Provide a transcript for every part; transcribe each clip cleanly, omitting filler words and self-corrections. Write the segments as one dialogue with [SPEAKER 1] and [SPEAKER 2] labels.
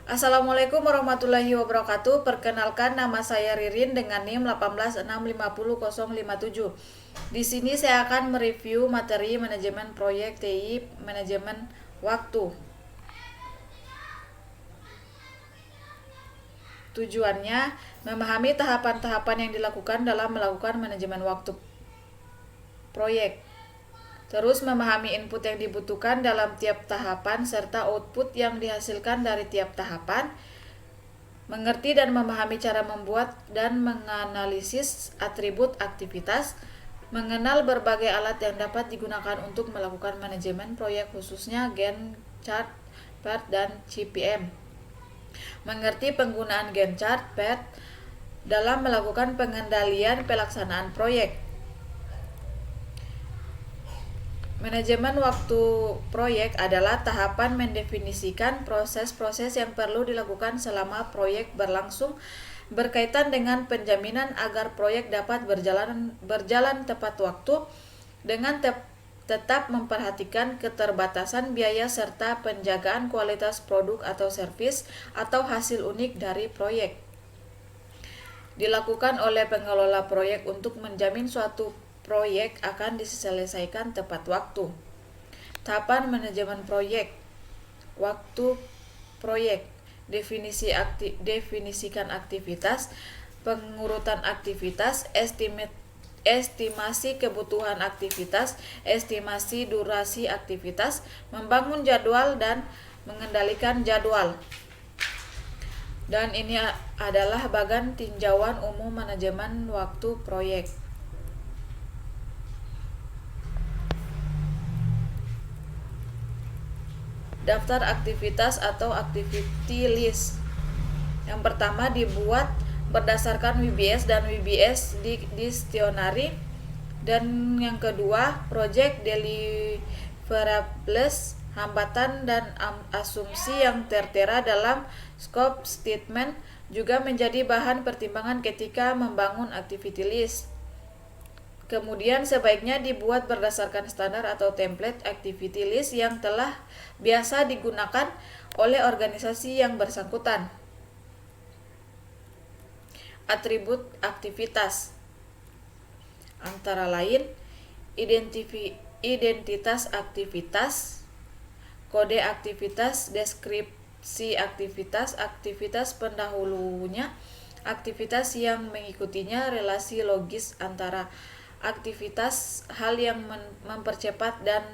[SPEAKER 1] Assalamualaikum warahmatullahi wabarakatuh. Perkenalkan, nama saya Ririn dengan NIM 18650.057. Di sini saya akan mereview materi manajemen proyek TI manajemen waktu. Tujuannya memahami tahapan-tahapan yang dilakukan dalam melakukan manajemen waktu proyek. Terus memahami input yang dibutuhkan dalam tiap tahapan serta output yang dihasilkan dari tiap tahapan. Mengerti dan memahami cara membuat dan menganalisis atribut aktivitas. Mengenal berbagai alat yang dapat digunakan untuk melakukan manajemen proyek khususnya Gantt chart, PERT, dan CPM. Mengerti penggunaan Gantt chart, PERT dalam melakukan pengendalian pelaksanaan proyek. Manajemen waktu proyek adalah tahapan mendefinisikan proses-proses yang perlu dilakukan selama proyek berlangsung berkaitan dengan penjaminan agar proyek dapat berjalan tepat waktu dengan tetap memperhatikan keterbatasan biaya serta penjagaan kualitas produk atau servis atau hasil unik dari proyek. Dilakukan oleh pengelola proyek untuk menjamin suatu proyek akan diselesaikan tepat waktu. Tahapan manajemen proyek. Waktu proyek. Definisikan aktivitas, pengurutan aktivitas, estimasi kebutuhan aktivitas, estimasi durasi aktivitas, membangun jadwal dan mengendalikan jadwal. Dan ini adalah bagan tinjauan umum manajemen waktu proyek. Daftar aktivitas atau activity list. Yang pertama dibuat berdasarkan WBS dan WBS Dictionary. Dan yang kedua, project deliverables, hambatan dan asumsi yang tertera dalam scope statement juga menjadi bahan pertimbangan ketika membangun activity list. Kemudian sebaiknya dibuat berdasarkan standar atau template activity list yang telah biasa digunakan oleh organisasi yang bersangkutan. Atribut aktivitas antara lain identitas aktivitas, kode aktivitas, deskripsi aktivitas, aktivitas pendahulunya, aktivitas yang mengikutinya, relasi logis antara aktivitas, hal yang mempercepat dan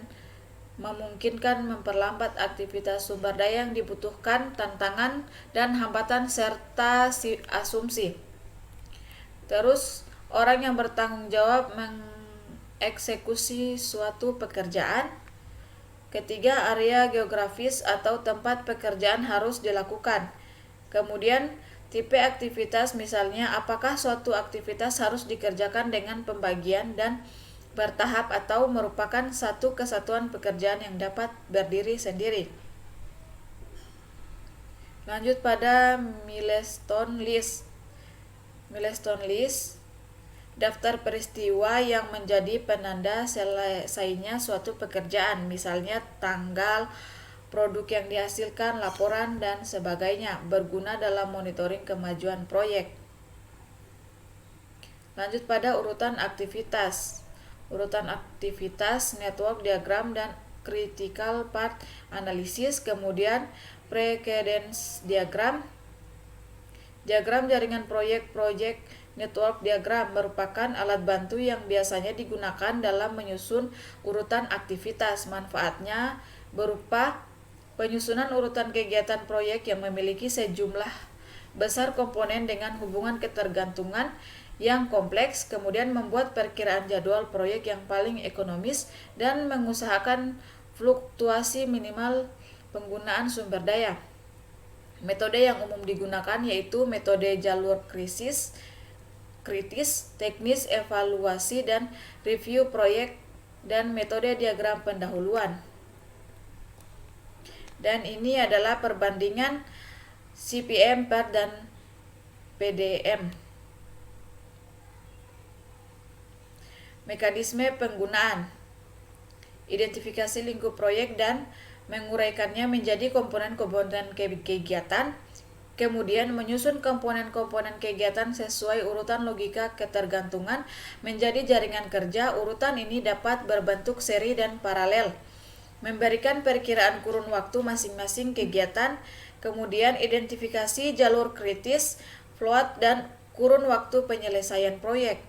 [SPEAKER 1] memungkinkan memperlambat aktivitas sumber daya yang dibutuhkan, tantangan dan hambatan serta asumsi. Terus orang yang bertanggung jawab mengeksekusi suatu pekerjaan. Ketiga, area geografis atau tempat pekerjaan harus dilakukan. Kemudian tipe aktivitas, misalnya apakah suatu aktivitas harus dikerjakan dengan pembagian dan bertahap atau merupakan satu kesatuan pekerjaan yang dapat berdiri sendiri. Lanjut pada milestone list. Milestone list, daftar peristiwa yang menjadi penanda selesainya suatu pekerjaan, misalnya tanggal, produk yang dihasilkan, laporan, dan sebagainya, berguna dalam monitoring kemajuan proyek. Lanjut pada urutan aktivitas. Urutan aktivitas, network diagram, dan critical path analysis, kemudian precedence diagram. Diagram jaringan proyek network diagram merupakan alat bantu yang biasanya digunakan dalam menyusun urutan aktivitas. Manfaatnya berupa penyusunan urutan kegiatan proyek yang memiliki sejumlah besar komponen dengan hubungan ketergantungan yang kompleks, kemudian membuat perkiraan jadwal proyek yang paling ekonomis dan mengusahakan fluktuasi minimal penggunaan sumber daya. Metode yang umum digunakan yaitu metode jalur kritis, teknis evaluasi dan review proyek, dan metode diagram pendahuluan. Dan ini adalah perbandingan CPM, PERT, dan PDM. Mekanisme penggunaan, identifikasi lingkup proyek dan menguraikannya menjadi komponen-komponen kegiatan, kemudian menyusun komponen-komponen kegiatan sesuai urutan logika ketergantungan menjadi jaringan kerja. Urutan ini dapat berbentuk seri dan paralel, memberikan perkiraan kurun waktu masing-masing kegiatan, kemudian identifikasi jalur kritis, float, dan kurun waktu penyelesaian proyek,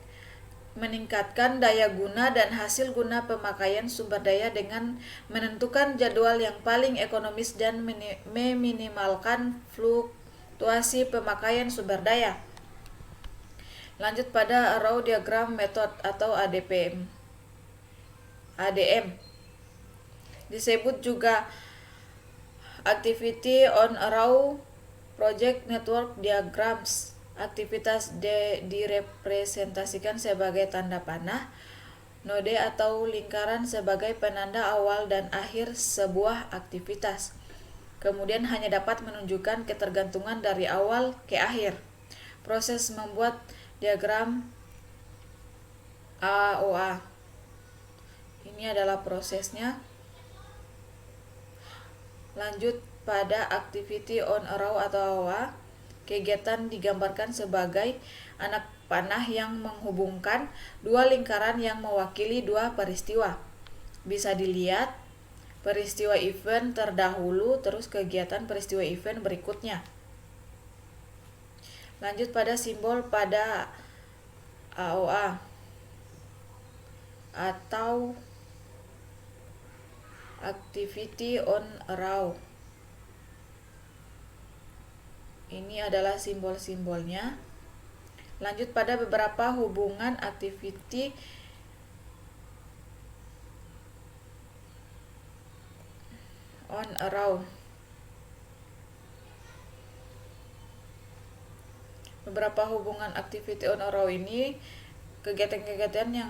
[SPEAKER 1] meningkatkan daya guna dan hasil guna pemakaian sumber daya dengan menentukan jadwal yang paling ekonomis dan meminimalkan fluktuasi pemakaian sumber daya. Lanjut pada Arrow Diagram Method atau ADM. Disebut juga Activity on Arrow Project Network Diagrams. Aktivitas direpresentasikan sebagai tanda panah, node atau lingkaran sebagai penanda awal dan akhir sebuah aktivitas. Kemudian hanya dapat menunjukkan ketergantungan dari awal ke akhir. Proses membuat diagram AOA. Ini adalah prosesnya. Lanjut pada Activity on Arrow atau AOA. Kegiatan digambarkan sebagai anak panah yang menghubungkan dua lingkaran yang mewakili dua peristiwa. Bisa dilihat peristiwa event terdahulu, terus kegiatan peristiwa event berikutnya. Lanjut pada simbol pada AOA atau Activity on Arrow. Ini adalah simbol-simbolnya. Lanjut pada beberapa hubungan activity on Arrow. Beberapa hubungan activity on Arrow ini kegiatan-kegiatan yang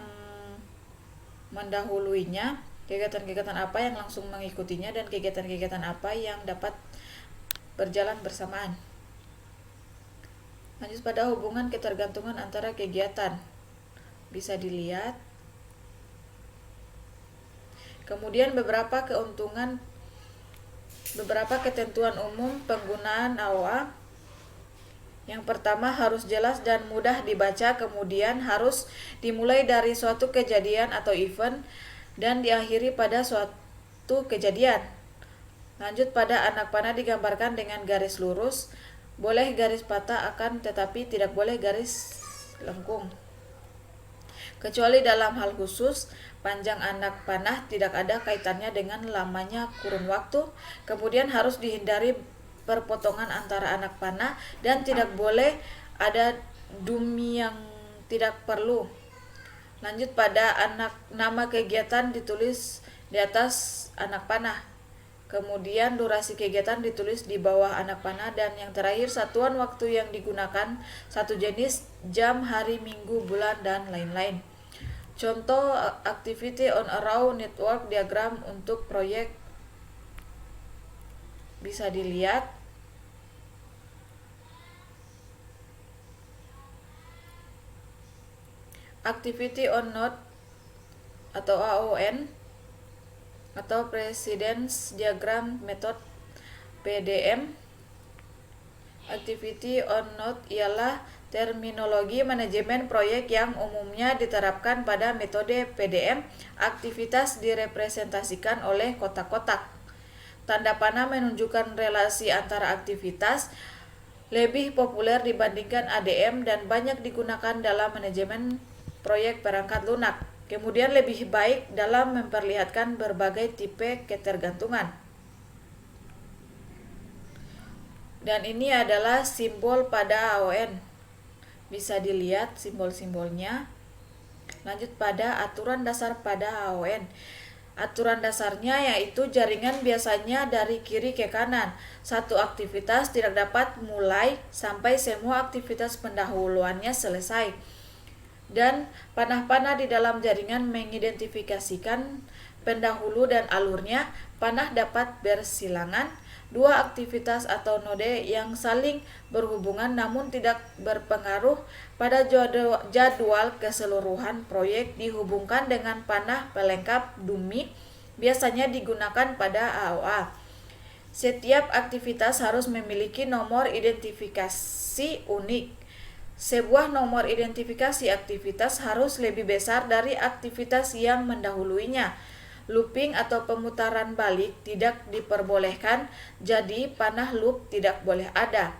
[SPEAKER 1] mendahuluinya, kegiatan-kegiatan apa yang langsung mengikutinya, dan kegiatan-kegiatan apa yang dapat berjalan bersamaan. Lanjut pada hubungan ketergantungan antara kegiatan. Bisa dilihat. Kemudian beberapa ketentuan umum penggunaan AOA. Yang pertama, harus jelas dan mudah dibaca, kemudian harus dimulai dari suatu kejadian atau event dan diakhiri pada suatu kejadian. Lanjut pada anak panah digambarkan dengan garis lurus, boleh garis patah akan tetapi tidak boleh garis lengkung. Kecuali dalam hal khusus, panjang anak panah tidak ada kaitannya dengan lamanya kurun waktu. Kemudian harus dihindari perpotongan antara anak panah dan tidak boleh ada dummy yang tidak perlu. Lanjut pada nama kegiatan ditulis di atas anak panah. Kemudian durasi kegiatan ditulis di bawah anak panah, dan yang terakhir satuan waktu yang digunakan satu jenis, jam, hari, minggu, bulan, dan lain-lain. Contoh Activity on Arrow Network Diagram untuk proyek bisa dilihat. Activity on Node atau AON atau Precedence Diagram Method PDM. Activity on Node ialah terminologi manajemen proyek yang umumnya diterapkan pada metode PDM. Aktivitas direpresentasikan oleh kotak-kotak. Tanda panah menunjukkan relasi antara aktivitas, lebih populer dibandingkan ADM dan banyak digunakan dalam manajemen proyek perangkat lunak. Kemudian lebih baik dalam memperlihatkan berbagai tipe ketergantungan. Dan ini adalah simbol pada AON. Bisa dilihat simbol-simbolnya. Lanjut pada aturan dasar pada AON. Aturan dasarnya yaitu jaringan biasanya dari kiri ke kanan. Satu aktivitas tidak dapat mulai sampai semua aktivitas pendahuluannya selesai. Dan panah-panah di dalam jaringan mengidentifikasikan pendahulu dan alurnya. Panah dapat bersilangan. Dua aktivitas atau node yang saling berhubungan namun tidak berpengaruh pada jadwal keseluruhan proyek dihubungkan dengan panah pelengkap dummy biasanya digunakan pada AOA. Setiap aktivitas harus memiliki nomor identifikasi unik. Sebuah nomor identifikasi aktivitas harus lebih besar dari aktivitas yang mendahuluinya. Looping atau pemutaran balik tidak diperbolehkan, jadi panah loop tidak boleh ada.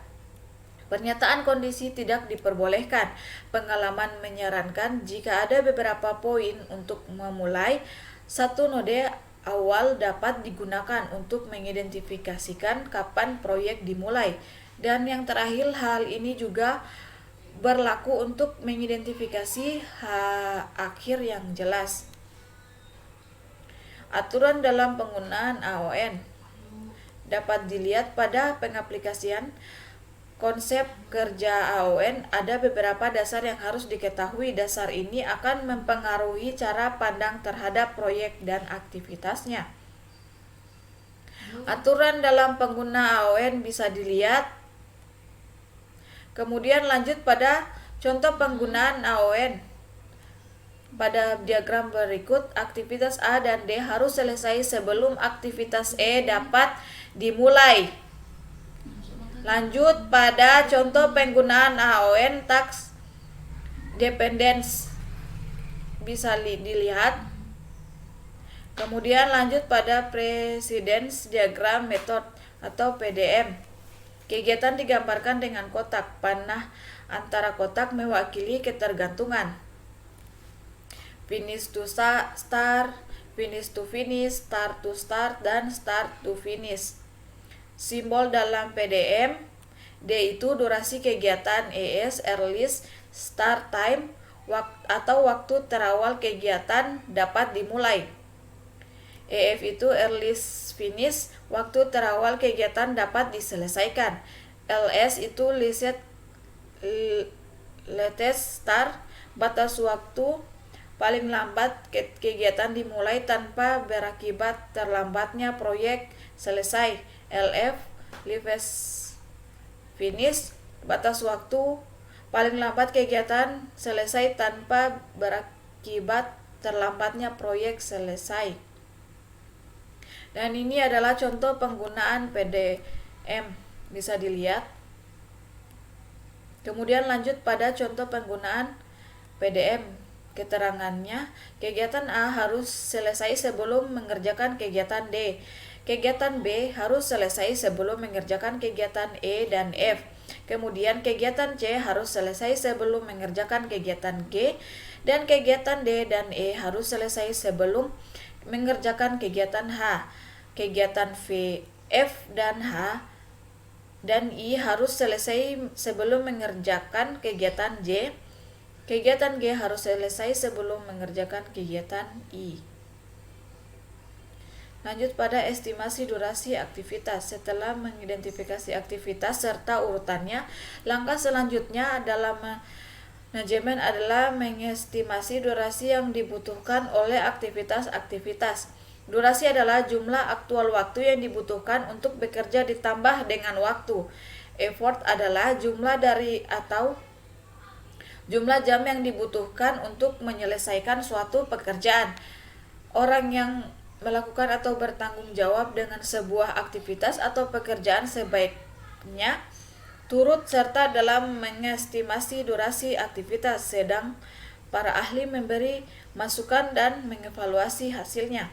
[SPEAKER 1] Pernyataan kondisi tidak diperbolehkan. Pengalaman menyarankan jika ada beberapa poin untuk memulai, satu node awal dapat digunakan untuk mengidentifikasikan kapan proyek dimulai. Dan yang terakhir, hal ini juga berlaku untuk mengidentifikasi akhir yang jelas. Aturan dalam penggunaan AON dapat dilihat pada pengaplikasian konsep kerja AON. Ada beberapa dasar yang harus diketahui. Dasar ini akan mempengaruhi cara pandang terhadap proyek dan aktivitasnya. Aturan dalam pengguna AON bisa dilihat. Kemudian lanjut pada contoh penggunaan AON. Pada diagram berikut, aktivitas A dan D harus selesai sebelum aktivitas E dapat dimulai. Lanjut pada contoh penggunaan AON task dependence bisa dilihat. Kemudian lanjut pada precedence diagram method atau PDM. Kegiatan digambarkan dengan kotak. Panah antara kotak mewakili ketergantungan. Finish to start, finish to finish, start to start, dan start to finish. Simbol dalam PDM, D itu durasi kegiatan, ES earliest start time atau waktu terawal kegiatan dapat dimulai. EF itu earliest finish, waktu terawal kegiatan dapat diselesaikan. LS itu latest start, batas waktu paling lambat kegiatan dimulai tanpa berakibat terlambatnya proyek selesai. LF latest finish, batas waktu paling lambat kegiatan selesai tanpa berakibat terlambatnya proyek selesai. Dan ini adalah contoh penggunaan PDM, bisa dilihat. Kemudian lanjut pada contoh penggunaan PDM. Keterangannya, kegiatan A harus selesai sebelum mengerjakan kegiatan D. Kegiatan B harus selesai sebelum mengerjakan kegiatan E dan F. Kemudian kegiatan C harus selesai sebelum mengerjakan kegiatan G. Dan kegiatan D dan E harus selesai sebelum mengerjakan kegiatan H. Kegiatan V, F, dan H dan I harus selesai sebelum mengerjakan kegiatan J. Kegiatan G harus selesai sebelum mengerjakan kegiatan I. Lanjut pada estimasi durasi aktivitas. Setelah mengidentifikasi aktivitas serta urutannya, langkah selanjutnya dalam manajemen adalah mengestimasi durasi yang dibutuhkan oleh aktivitas-aktivitas. Durasi adalah jumlah aktual waktu yang dibutuhkan untuk bekerja ditambah dengan waktu. Effort adalah jumlah dari atau jumlah jam yang dibutuhkan untuk menyelesaikan suatu pekerjaan. Orang yang melakukan atau bertanggung jawab dengan sebuah aktivitas atau pekerjaan sebaiknya turut serta dalam mengestimasi durasi aktivitas, sedang para ahli memberi masukan dan mengevaluasi hasilnya.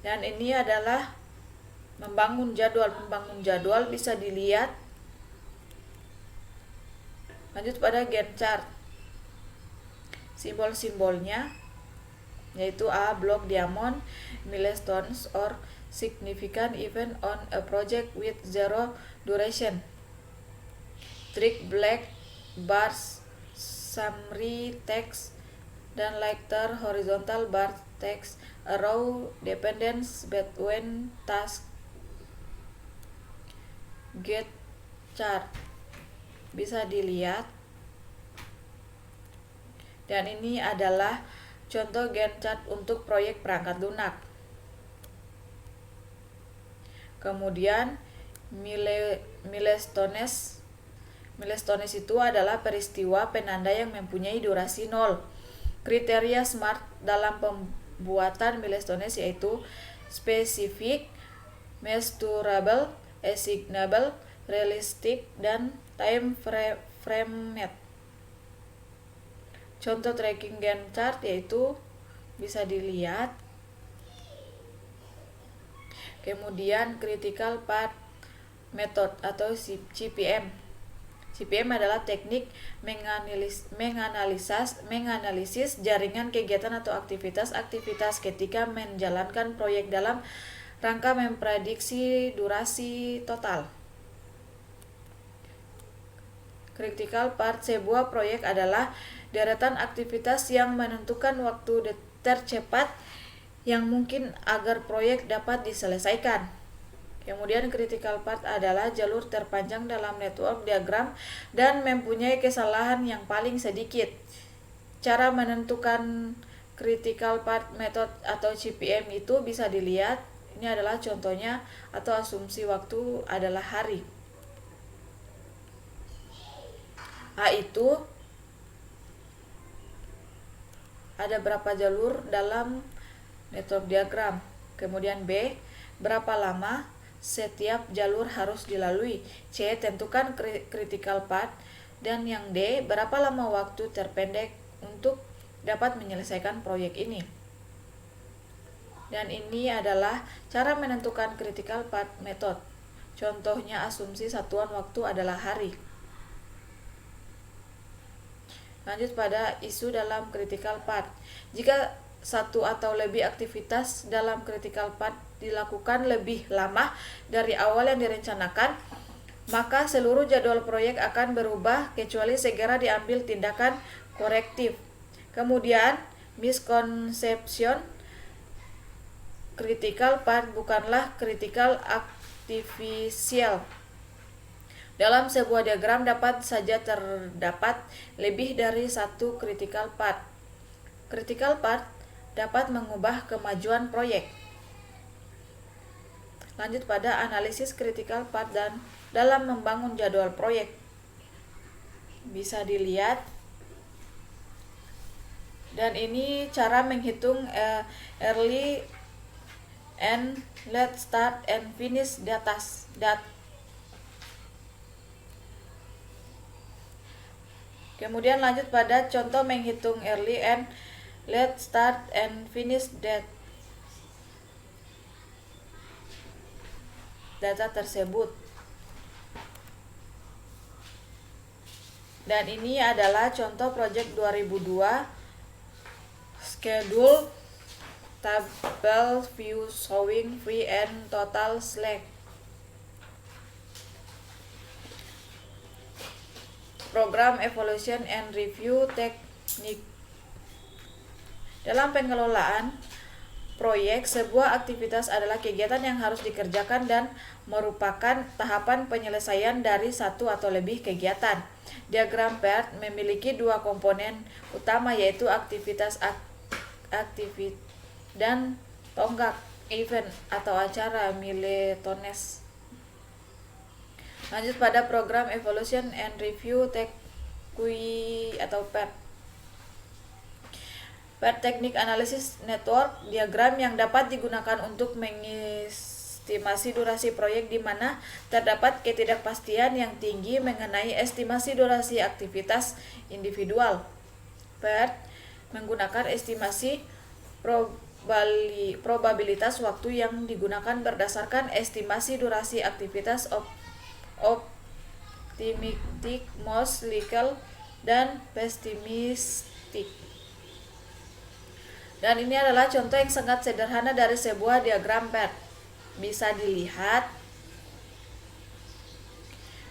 [SPEAKER 1] Dan ini adalah membangun jadwal. Membangun jadwal bisa dilihat. Lanjut pada Gantt chart. Simbol-simbolnya yaitu A. Block diamond, milestones or significant event on a project with zero duration. Trick black bars, summary text, dan lighter horizontal bar text. A row dependence between task. Gantt chart bisa dilihat. Dan ini adalah contoh Gantt chart untuk proyek perangkat lunak. Kemudian milestones. Milestones itu adalah peristiwa penanda yang mempunyai durasi 0. Kriteria SMART dalam pembuatan milestones yaitu spesifik, measurable, achievable, realistic, dan time framed. Contoh tracking Gantt chart yaitu bisa dilihat. Kemudian critical path method atau CPM. CPM adalah teknik menganalisis jaringan kegiatan atau aktivitas ketika menjalankan proyek dalam rangka memprediksi durasi total. Critical path sebuah proyek adalah deretan aktivitas yang menentukan waktu tercepat yang mungkin agar proyek dapat diselesaikan. Kemudian critical path adalah jalur terpanjang dalam network diagram dan mempunyai kesalahan yang paling sedikit. Cara menentukan critical path method atau CPM itu bisa dilihat. Ini adalah contohnya, atau asumsi waktu adalah hari. A itu ada berapa jalur dalam network diagram. Kemudian B, berapa lama setiap jalur harus dilalui. C, tentukan critical path. Dan yang D, berapa lama waktu terpendek untuk dapat menyelesaikan proyek ini. Dan ini adalah cara menentukan critical path method. Contohnya asumsi satuan waktu adalah hari. Lanjut pada isu dalam critical path. Jika satu atau lebih aktivitas dalam critical path dilakukan lebih lama dari awal yang direncanakan, maka seluruh jadwal proyek akan berubah kecuali segera diambil tindakan korektif. Kemudian, misconception, critical path bukanlah critical artificial. Dalam sebuah diagram dapat saja terdapat lebih dari satu critical path. Critical path dapat mengubah kemajuan proyek. Lanjut pada analisis critical path dan dalam membangun jadwal proyek. Bisa dilihat. Dan ini cara menghitung early and late start and finish data. Kemudian lanjut pada contoh menghitung early and late start and finish data tersebut. Dan ini adalah contoh project 2002 schedule table view showing free and total slack. Program evaluation and review teknik. Dalam pengelolaan proyek, sebuah aktivitas adalah kegiatan yang harus dikerjakan dan merupakan tahapan penyelesaian dari satu atau lebih kegiatan. Diagram PERT memiliki dua komponen utama yaitu aktivitas dan tonggak event atau acara milestones. Lanjut pada program evaluation and review TEKUI atau PERT. PERT teknik analisis network diagram yang dapat digunakan untuk mengestimasi durasi proyek di mana terdapat ketidakpastian yang tinggi mengenai estimasi durasi aktivitas individual. PERT menggunakan estimasi probabilitas waktu yang digunakan berdasarkan estimasi durasi aktivitas optimistic, most likely, dan pessimistic. Dan ini adalah contoh yang sangat sederhana dari sebuah diagram PERT. Bisa dilihat.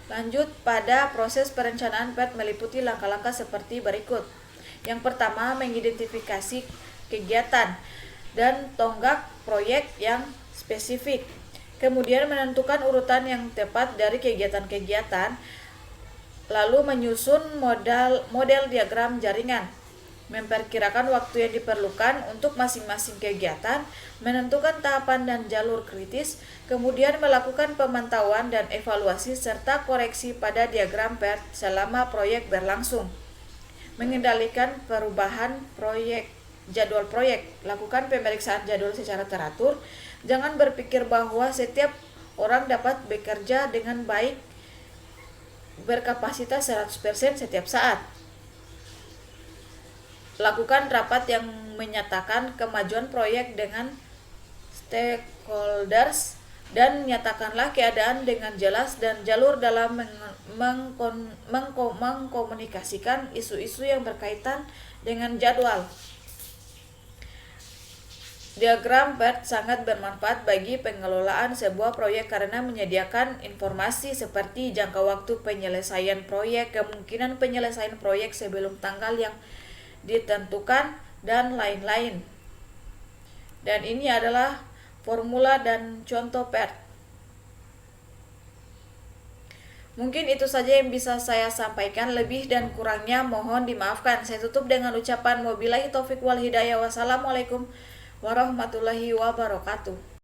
[SPEAKER 1] Lanjut pada proses perencanaan PERT meliputi langkah-langkah seperti berikut. Yang pertama, mengidentifikasi kegiatan dan tonggak proyek yang spesifik. Kemudian menentukan urutan yang tepat dari kegiatan-kegiatan. Lalu menyusun model diagram jaringan. Memperkirakan waktu yang diperlukan untuk masing-masing kegiatan, menentukan tahapan dan jalur kritis, kemudian melakukan pemantauan dan evaluasi serta koreksi pada diagram PERT selama proyek berlangsung. mengendalikan perubahan jadwal proyek. Lakukan pemeriksaan jadwal secara teratur. Jangan berpikir bahwa setiap orang dapat bekerja dengan baik berkapasitas 100% setiap saat. Lakukan rapat yang menyatakan kemajuan proyek dengan stakeholders dan nyatakanlah keadaan dengan jelas dan jalur dalam mengkomunikasikan isu-isu yang berkaitan dengan jadwal. Diagram PERT sangat bermanfaat bagi pengelolaan sebuah proyek karena menyediakan informasi seperti jangka waktu penyelesaian proyek, kemungkinan penyelesaian proyek sebelum tanggal yang ditentukan, dan lain-lain. Dan ini adalah formula dan contoh PERT. Mungkin itu saja yang bisa saya sampaikan, lebih dan kurangnya mohon dimaafkan. Saya tutup dengan ucapan wabillahi taufik wal hidayah. Wassalamualaikum warahmatullahi wabarakatuh.